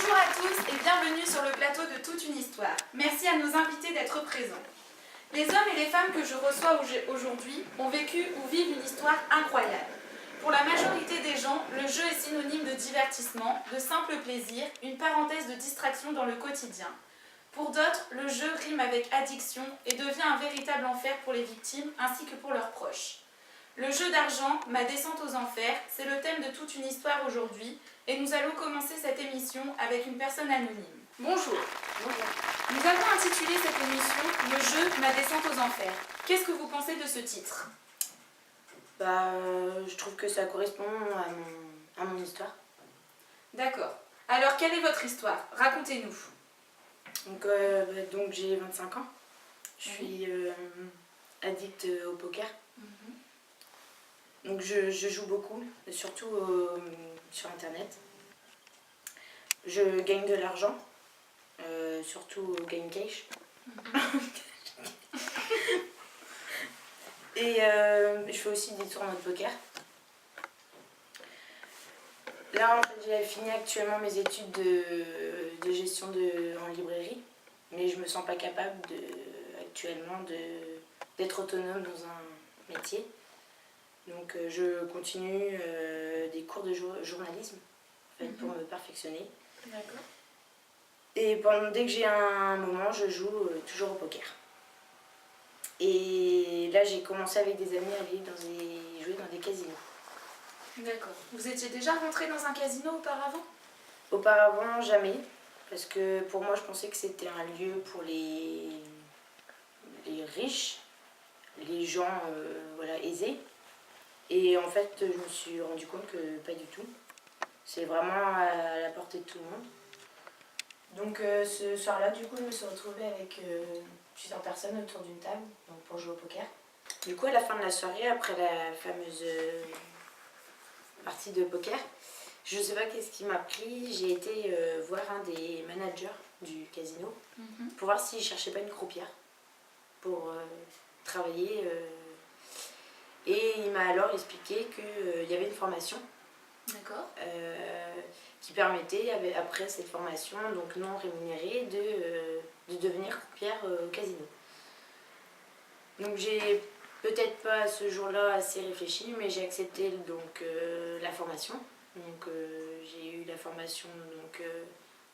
Bonjour à tous et bienvenue sur le plateau de Toute une histoire. Merci à nos invités d'être présents. Les hommes et les femmes que je reçois aujourd'hui ont vécu ou vivent une histoire incroyable. Pour la majorité des gens, le jeu est synonyme de divertissement, de simple plaisir, une parenthèse de distraction dans le quotidien. Pour d'autres, le jeu rime avec addiction et devient un véritable enfer pour les victimes ainsi que pour leurs proches. Le jeu d'argent, ma descente aux enfers, c'est le thème de Toute une histoire aujourd'hui et nous allons commencer cette émission avec une personne anonyme. Bonjour. Bonjour. Nous avons intitulé cette émission « Le jeu, ma descente aux enfers ». Qu'est-ce que vous pensez de ce titre ? Je trouve que ça correspond à mon histoire. D'accord. Alors, quelle est votre histoire ? Racontez-nous. Donc j'ai 25 ans. Je suis addict au poker. Donc je joue beaucoup, surtout sur internet. Je gagne de l'argent, surtout au Game Cash. Et je fais aussi des tournois de poker. Là, en fait, j'ai fini actuellement mes études de gestion en librairie, mais je me sens pas capable actuellement d'être autonome dans un métier. Donc je continue des cours de journalisme en fait, pour me perfectionner. D'accord. Et dès que j'ai un moment, je joue toujours au poker. Et là, j'ai commencé avec des amis à aller jouer dans des casinos. D'accord. Vous étiez déjà rentré dans un casino auparavant ? Auparavant, jamais. Parce que pour moi, je pensais que c'était un lieu pour les riches, les gens aisés. Et en fait, je me suis rendu compte que pas du tout. C'est vraiment à la portée de tout le monde. Donc ce soir-là, du coup, je me suis retrouvée avec plusieurs personnes autour d'une table pour jouer au poker. Du coup, à la fin de la soirée, après la fameuse partie de poker, je ne sais pas qu'est-ce qui m'a pris. J'ai été voir un des managers du casino pour voir s'il ne cherchait pas une croupière pour travailler. Et il m'a alors expliqué qu'il y avait une formation. D'accord. Qui permettait, après cette formation donc non rémunérée, de devenir croupière au casino. Donc j'ai peut-être pas ce jour-là assez réfléchi, mais j'ai accepté donc la formation. Donc j'ai eu la formation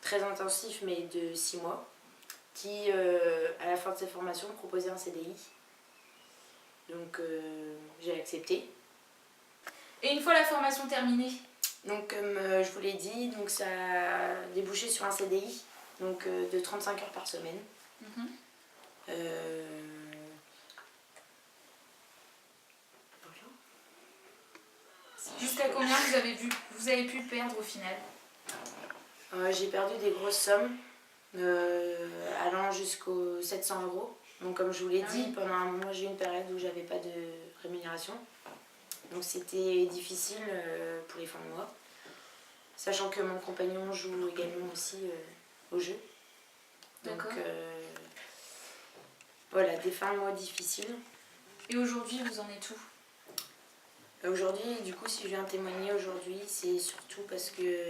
très intensive, mais de 6 mois, qui à la fin de cette formation proposait un CDI. Donc j'ai accepté. Et une fois la formation terminée ? Donc comme je vous l'ai dit, donc ça a débouché sur un CDI donc, de 35 heures par semaine. Voilà. Jusqu'à combien vous avez pu perdre au final ? J'ai perdu des grosses sommes allant jusqu'aux 700 €. Donc comme je vous l'ai dit, pendant un moment j'ai eu une période où j'avais pas de rémunération. Donc c'était difficile pour les fins de mois. Sachant que mon compagnon joue également aussi au jeu. Donc voilà, des fins de mois difficiles. Et aujourd'hui, vous en êtes où ? Aujourd'hui, du coup, si je viens témoigner aujourd'hui, c'est surtout parce que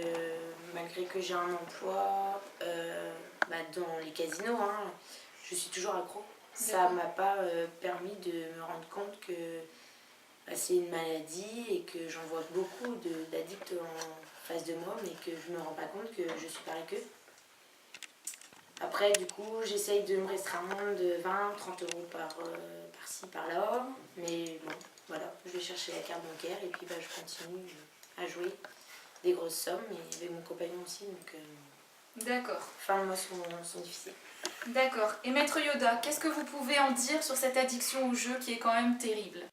malgré que j'ai un emploi dans les casinos, je suis toujours accro. Ça m'a pas permis de me rendre compte que c'est une maladie et que j'en vois beaucoup d'addicts en face de moi, mais que je me rends pas compte que je suis pareil qu'eux. Après, du coup, j'essaye de me restreindre de 20-30 € par-ci, par-là, mais bon, voilà, je vais chercher la carte bancaire et puis je continue à jouer des grosses sommes, et avec mon compagnon aussi, donc D'accord. Fin de mois sont difficiles. D'accord. Et Maître Yoda, qu'est-ce que vous pouvez en dire sur cette addiction au jeu qui est quand même terrible ?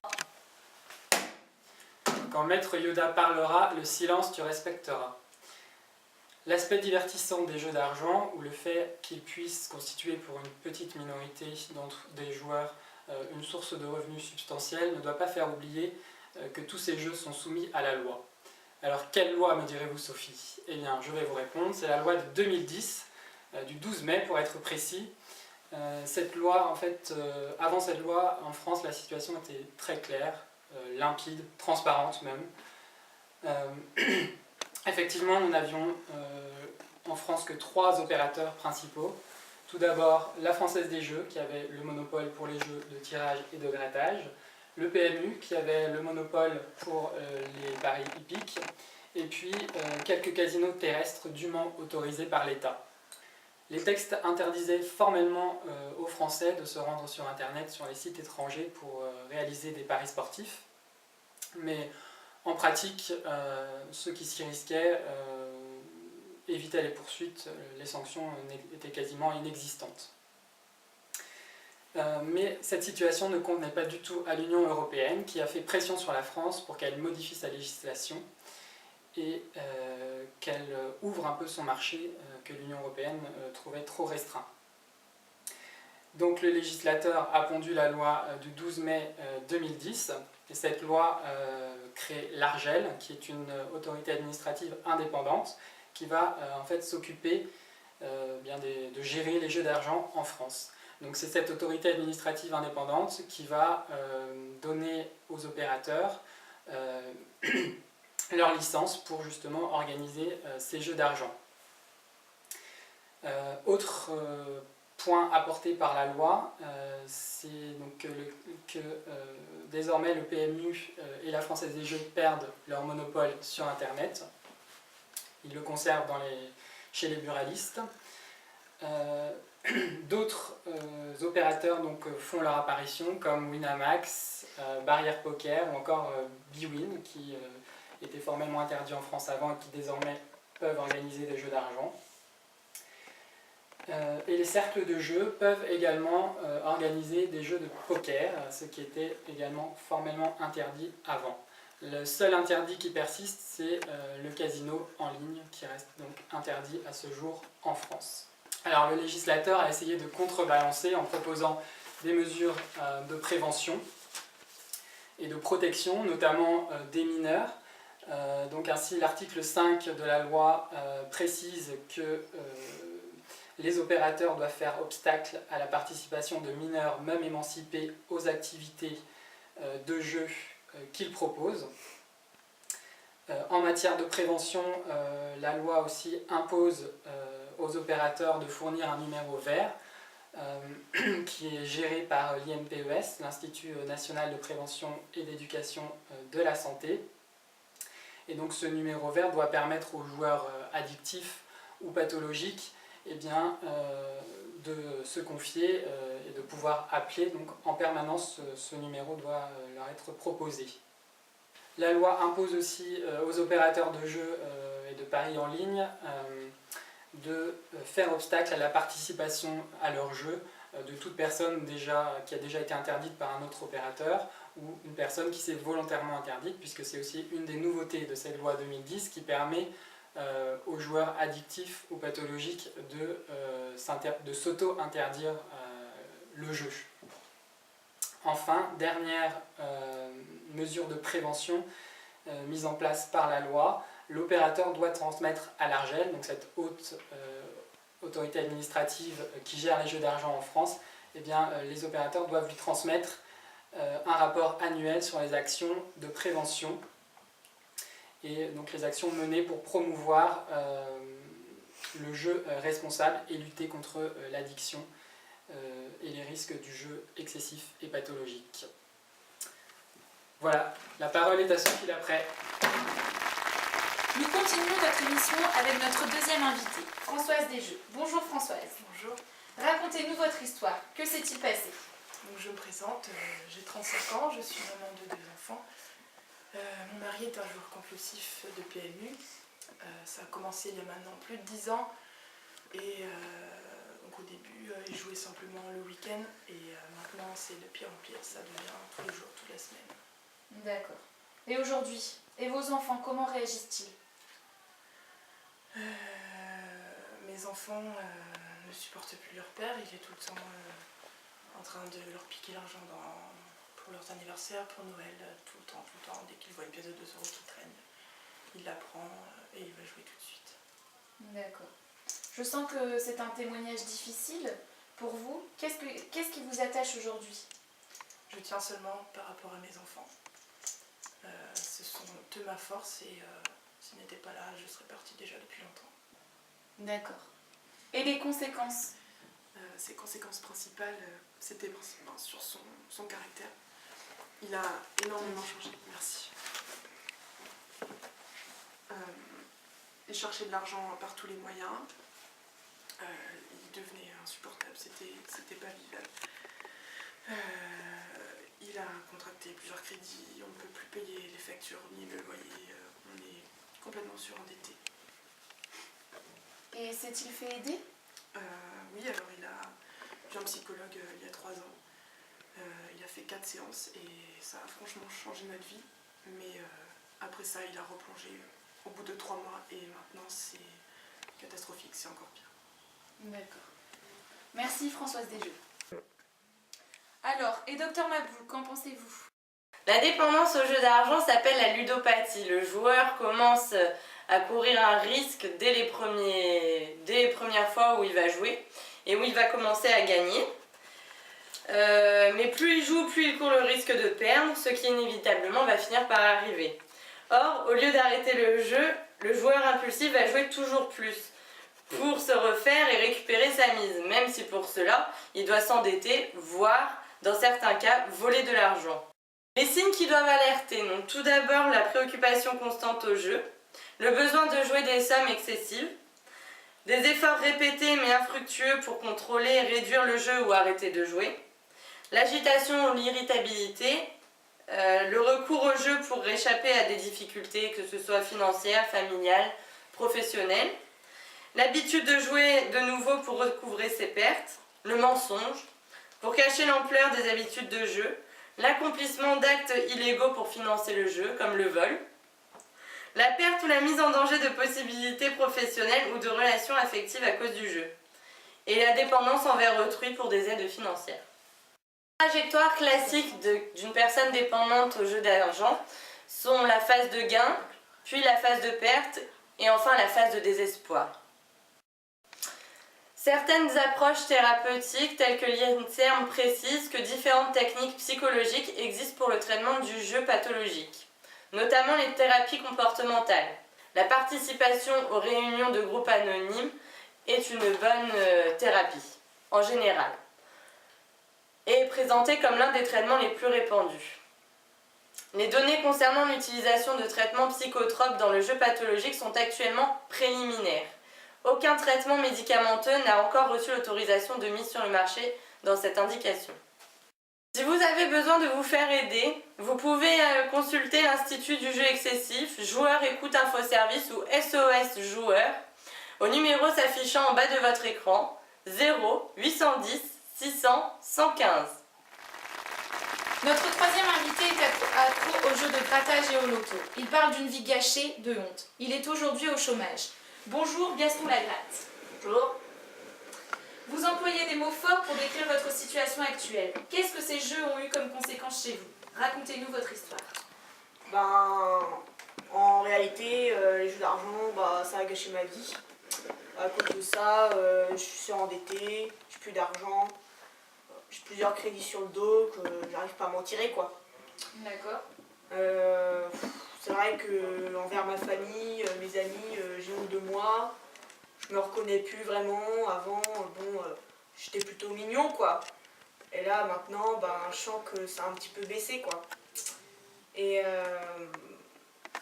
Quand Maître Yoda parlera, le silence tu respecteras. L'aspect divertissant des jeux d'argent, ou le fait qu'ils puissent constituer pour une petite minorité d'entre des joueurs une source de revenus substantielle, ne doit pas faire oublier que tous ces jeux sont soumis à la loi. Alors quelle loi, me direz-vous, Sophie ? Eh bien, je vais vous répondre, c'est la loi de 2010, du 12 mai pour être précis. Cette loi, en fait, avant cette loi, en France, la situation était très claire, limpide, transparente même. Effectivement, nous n'avions en France que 3 opérateurs principaux. Tout d'abord, la Française des Jeux, qui avait le monopole pour les jeux de tirage et de grattage, le PMU, qui avait le monopole pour les paris hippiques, et puis quelques casinos terrestres dûment autorisés par l'État. Les textes interdisaient formellement aux Français de se rendre sur Internet, sur les sites étrangers, pour réaliser des paris sportifs, mais en pratique, ceux qui s'y risquaient évitaient les poursuites, les sanctions étaient quasiment inexistantes. Mais cette situation ne convenait pas du tout à l'Union européenne, qui a fait pression sur la France pour qu'elle modifie sa législation et qu'elle ouvre un peu son marché que l'Union européenne trouvait trop restreint. Donc le législateur a pondu la loi du 12 mai 2010, et cette loi crée l'ARJEL, qui est une autorité administrative indépendante, qui va en fait s'occuper de gérer les jeux d'argent en France. Donc c'est cette autorité administrative indépendante qui va donner aux opérateurs leur licence pour justement organiser ces jeux d'argent. Autre point apporté par la loi, c'est donc que désormais le PMU et la Française des Jeux perdent leur monopole sur Internet. Ils le conservent chez les buralistes. D'autres opérateurs font leur apparition, comme Winamax, Barrière Poker ou encore bwin, qui étaient formellement interdits en France avant et qui désormais peuvent organiser des jeux d'argent. Et les cercles de jeux peuvent également organiser des jeux de poker, ce qui était également formellement interdit avant. Le seul interdit qui persiste, c'est le casino en ligne, qui reste donc interdit à ce jour en France. Alors le législateur a essayé de contrebalancer en proposant des mesures de prévention et de protection, notamment des mineurs. Donc ainsi, l'article 5 de la loi précise que les opérateurs doivent faire obstacle à la participation de mineurs, même émancipés, aux activités de jeu qu'ils proposent. En matière de prévention, la loi aussi impose aux opérateurs de fournir un numéro vert qui est géré par l'INPES, l'Institut national de prévention et d'éducation de la santé. Et donc ce numéro vert doit permettre aux joueurs addictifs ou pathologiques de se confier et de pouvoir appeler. Donc en permanence, ce numéro doit leur être proposé. La loi impose aussi aux opérateurs de jeux et de paris en ligne de faire obstacle à la participation à leur jeu de toute personne qui a déjà été interdite par un autre opérateur ou une personne qui s'est volontairement interdite, puisque c'est aussi une des nouveautés de cette loi 2010 qui permet aux joueurs addictifs ou pathologiques de s'auto-interdire le jeu. Enfin, dernière mesure de prévention mise en place par la loi, l'opérateur doit transmettre à l'ARJEL, donc cette haute autorité administrative qui gère les jeux d'argent en France, les opérateurs doivent lui transmettre un rapport annuel sur les actions de prévention et donc les actions menées pour promouvoir le jeu responsable et lutter contre l'addiction et les risques du jeu excessif et pathologique. Voilà, la parole est à Sophie Laprès. Nous continuons notre émission avec notre deuxième invitée, Françoise Desjeux. Bonjour Françoise. Bonjour. Racontez-nous votre histoire. Que s'est-il passé? Donc, je me présente, j'ai 35 ans, je suis maman de 2 enfants. Mon mari est un joueur compulsif de PMU. Ça a commencé il y a maintenant plus de 10 ans. Et donc au début, il jouait simplement le week-end. Et maintenant, c'est de pire en pire. Ça devient tous les jours, toute la semaine. D'accord. Et aujourd'hui, et vos enfants, comment réagissent-ils? Mes enfants ne supportent plus leur père. Il est tout le temps en train de leur piquer l'argent pour leurs anniversaires, pour Noël, tout le temps. Dès qu'il voit une pièce de 2 € qui traîne, il la prend et il va jouer tout de suite. D'accord. Je sens que c'est un témoignage difficile pour vous. Qu'est-ce qui vous attache aujourd'hui? Je tiens seulement par rapport à mes enfants. Ce sont eux ma force et s'ils n'étaient pas là, je serais partie déjà depuis longtemps. D'accord. Et les conséquences? Ses conséquences principales, c'était principalement sur son caractère. Il a énormément changé. Merci. Il cherchait de l'argent par tous les moyens. Il devenait insupportable, c'était pas vivable. Il a contracté plusieurs crédits, on ne peut plus payer les factures ni le loyer, on est complètement surendetté. Et s'est-il fait aider? Oui, alors il a vu un psychologue il y a 3 ans. Il a fait 4 séances et ça a franchement changé notre vie. Mais après ça, il a replongé au bout de 3 mois et maintenant c'est catastrophique, c'est encore pire. D'accord. Merci Françoise Desjeux. Alors, et docteur Mabou, qu'en pensez-vous? La dépendance au jeu d'argent s'appelle la ludopathie. Le joueur commence à courir un risque dès les premières fois où il va jouer et où il va commencer à gagner. Mais plus il joue, plus il court le risque de perdre, ce qui inévitablement va finir par arriver. Or, au lieu d'arrêter le jeu, le joueur impulsif va jouer toujours plus pour se refaire et récupérer sa mise, même si pour cela, il doit s'endetter, voire, dans certains cas, voler de l'argent. Les signes qui doivent alerter, donc tout d'abord la préoccupation constante au jeu, le besoin de jouer des sommes excessives, des efforts répétés mais infructueux pour contrôler et réduire le jeu ou arrêter de jouer, l'agitation ou l'irritabilité, le recours au jeu pour échapper à des difficultés, que ce soit financières, familiales, professionnelles, l'habitude de jouer de nouveau pour recouvrer ses pertes, le mensonge, pour cacher l'ampleur des habitudes de jeu, l'accomplissement d'actes illégaux pour financer le jeu, comme le vol, la perte ou la mise en danger de possibilités professionnelles ou de relations affectives à cause du jeu, et la dépendance envers autrui pour des aides financières. La trajectoire classique d'une personne dépendante au jeu d'argent sont la phase de gain, puis la phase de perte, et enfin la phase de désespoir. Certaines approches thérapeutiques telles que l'INSERM précisent que différentes techniques psychologiques existent pour le traitement du jeu pathologique, notamment les thérapies comportementales. La participation aux réunions de groupes anonymes est une bonne thérapie, en général, et est présentée comme l'un des traitements les plus répandus. Les données concernant l'utilisation de traitements psychotropes dans le jeu pathologique sont actuellement préliminaires. Aucun traitement médicamenteux n'a encore reçu l'autorisation de mise sur le marché dans cette indication. Si vous avez besoin de vous faire aider, vous pouvez consulter l'Institut du jeu excessif, Joueur Écoute Info Service ou SOS Joueur, au numéro s'affichant en bas de votre écran, 0 810 600 115. Notre troisième invité est accro au jeu de grattage et au loto. Il parle d'une vie gâchée de honte. Il est aujourd'hui au chômage. Bonjour Gaston Lagratte. Bonjour. Vous employez des mots forts pour décrire votre situation actuelle. Qu'est-ce que ces jeux ont eu comme conséquence chez vous? Racontez-nous votre histoire. En réalité, les jeux d'argent, ça a gâché ma vie. À cause de ça, je suis endettée, j'ai plus d'argent, j'ai plusieurs crédits sur le dos que j'arrive pas à m'en tirer, quoi. D'accord. C'est vrai que envers ma famille, mes amis, j'ai honte de moi. Je me reconnais plus vraiment. Avant, j'étais plutôt mignon, quoi. Et là, maintenant, je sens que ça a un petit peu baissé, quoi. Et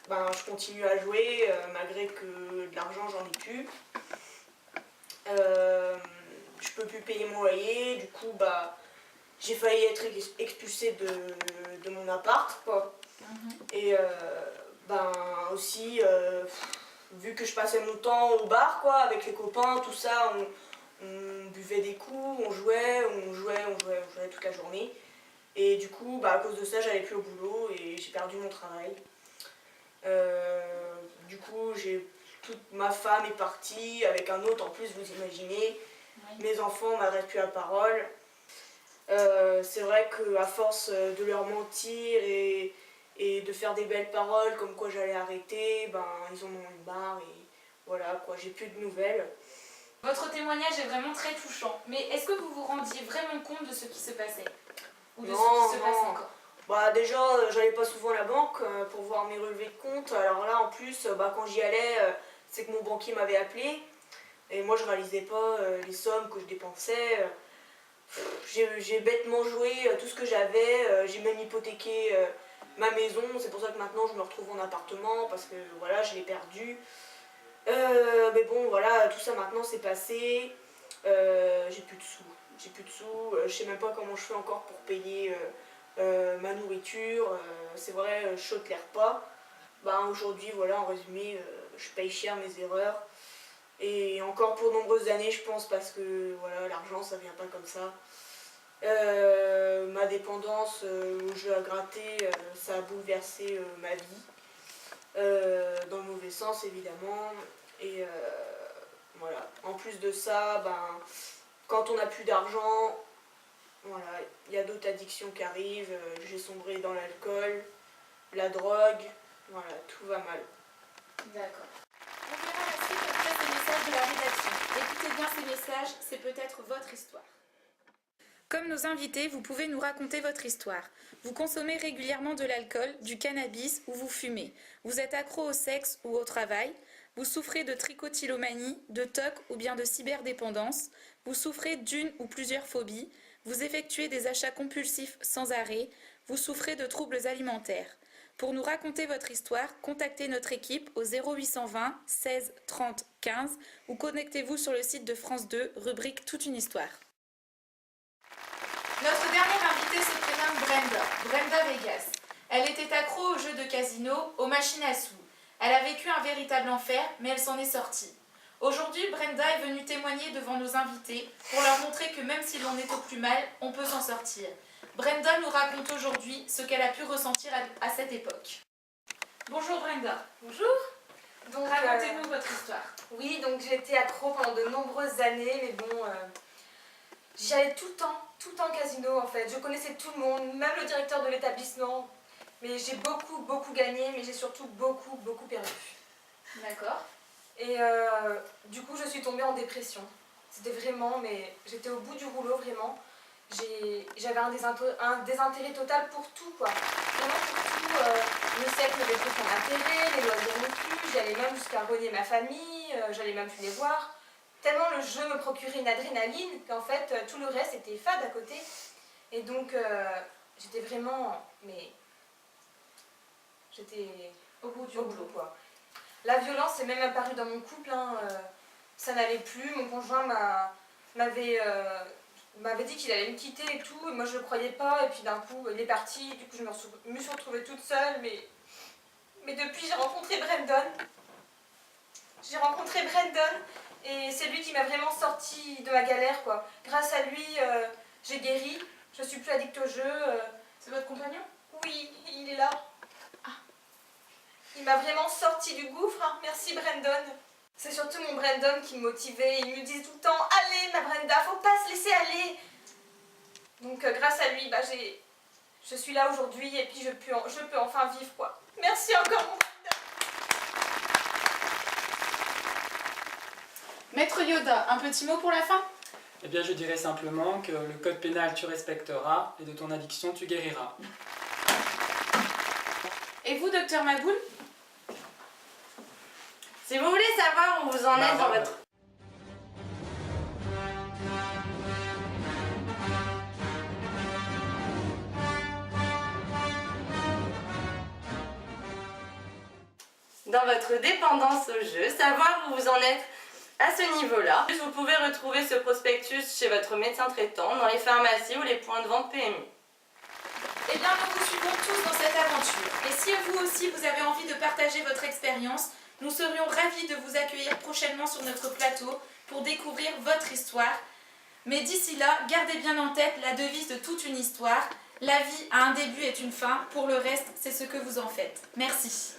je continue à jouer malgré que de l'argent, j'en ai plus. Je peux plus payer mon loyer. Du coup, j'ai failli être expulsée de mon appart, quoi. Et aussi, vu que je passais mon temps au bar, quoi, avec les copains, tout ça, on buvait des coups, on jouait toute la journée. Et du coup, à cause de ça, j'allais plus au boulot et j'ai perdu mon travail. Du coup, toute ma femme est partie, avec un autre en plus, vous imaginez. Oui. Mes enfants m'adressent plus la parole. C'est vrai qu'à force de leur mentir et de faire des belles paroles comme quoi j'allais arrêter, ils en ont eu marre et voilà quoi, j'ai plus de nouvelles. Votre témoignage est vraiment très touchant, mais est-ce que vous vous rendiez vraiment compte de ce qui se passait? Ou de ce qui se passe encore? Déjà, j'allais pas souvent à la banque pour voir mes relevés de compte. Alors là, en plus, quand j'y allais, c'est que mon banquier m'avait appelé. Et moi, je réalisais pas les sommes que je dépensais. J'ai bêtement joué tout ce que j'avais. J'ai même hypothéqué ma maison. C'est pour ça que maintenant, je me retrouve en appartement parce que voilà, je l'ai perdu. Mais bon, voilà, tout ça maintenant, c'est passé. J'ai plus de sous. J'ai plus de sous. Je sais même pas comment je fais encore pour payer ma nourriture. C'est vrai, je saute les repas. Ben, aujourd'hui, voilà, en résumé, je paye cher mes erreurs. Et encore pour de nombreuses années, je pense, parce que voilà, l'argent, ça vient pas comme ça. Ma dépendance au jeu à gratter, ça a bouleversé ma vie. Dans le mauvais sens, évidemment. Et voilà. En plus de ça, ben, quand on n'a plus d'argent, voilà, il y a d'autres addictions qui arrivent. J'ai sombré dans l'alcool, la drogue. Voilà, tout va mal. D'accord. On verra la suite après ces messages de la rédaction. Écoutez bien ces messages, c'est peut-être votre histoire. Comme nos invités, vous pouvez nous raconter votre histoire. Vous consommez régulièrement de l'alcool, du cannabis ou vous fumez. Vous êtes accro au sexe ou au travail. Vous souffrez de trichotillomanie, de TOC ou bien de cyberdépendance. Vous souffrez d'une ou plusieurs phobies. Vous effectuez des achats compulsifs sans arrêt. Vous souffrez de troubles alimentaires. Pour nous raconter votre histoire, contactez notre équipe au 0820 16 30 15 ou connectez-vous sur le site de France 2, rubrique Toute une histoire. Notre dernière invitée se prénomme Brenda Vegas. Elle était accro aux jeux de casino, aux machines à sous. Elle a vécu un véritable enfer, mais elle s'en est sortie. Aujourd'hui, Brenda est venue témoigner devant nos invités pour leur montrer que même si l'on est au plus mal, on peut s'en sortir. Brenda nous raconte aujourd'hui ce qu'elle a pu ressentir à cette époque. Bonjour Brenda. Bonjour. Donc, Racontez-nous votre histoire. Oui, donc j'ai été accro pendant de nombreuses années, mais bon, j'y allais tout le temps au casino en fait. Je connaissais tout le monde, même le directeur de l'établissement. Mais j'ai beaucoup gagné, mais j'ai surtout beaucoup perdu. D'accord. Et du coup, je suis tombée en dépression. C'était vraiment, mais j'étais au bout du rouleau vraiment. J'avais un désintérêt total pour tout, quoi. Vraiment pour tout. Le sexe n'avait plus son intérêt, les loisirs non plus. J'allais même jusqu'à renier ma famille, j'allais même plus les voir. Tellement le jeu me procurait une adrénaline qu'en fait, tout le reste était fade à côté. Et donc, j'étais vraiment, mais j'étais Au bout du au bout, quoi. La violence est même apparue dans mon couple, hein. Ça n'allait plus. Mon conjoint m'avait dit qu'il allait me quitter et tout, et moi je le croyais pas, et puis d'un coup il est parti, du coup je me suis retrouvée toute seule, mais depuis j'ai rencontré Brandon. Et c'est lui qui m'a vraiment sortie de ma galère, quoi. Grâce à lui, j'ai guéri, je suis plus addict au jeu. C'est votre compagnon? Oui, il est là. Il m'a vraiment sortie du gouffre, hein. Merci Brandon. C'est surtout mon Brandon qui me motivait. Il me disait tout le temps « Allez ma Brenda, faut pas se laisser aller !» Donc grâce à lui, je suis là aujourd'hui et puis je peux enfin vivre, quoi. Merci encore mon Brandon. Maître Yoda, un petit mot pour la fin? Eh bien, je dirais simplement que le code pénal tu respecteras et de ton addiction tu guériras. Et vous, docteur Maboul? Si vous voulez savoir où vous en êtes dans votre... dans votre dépendance au jeu, savoir où vous en êtes à ce niveau-là. Vous pouvez retrouver ce prospectus chez votre médecin traitant, dans les pharmacies ou les points de vente PMU. Eh bien, nous vous suivons tous dans cette aventure. Et si vous aussi, vous avez envie de partager votre expérience, nous serions ravis de vous accueillir prochainement sur notre plateau pour découvrir votre histoire. Mais d'ici là, gardez bien en tête la devise de Toute une histoire. La vie a un début et une fin. Pour le reste, c'est ce que vous en faites. Merci.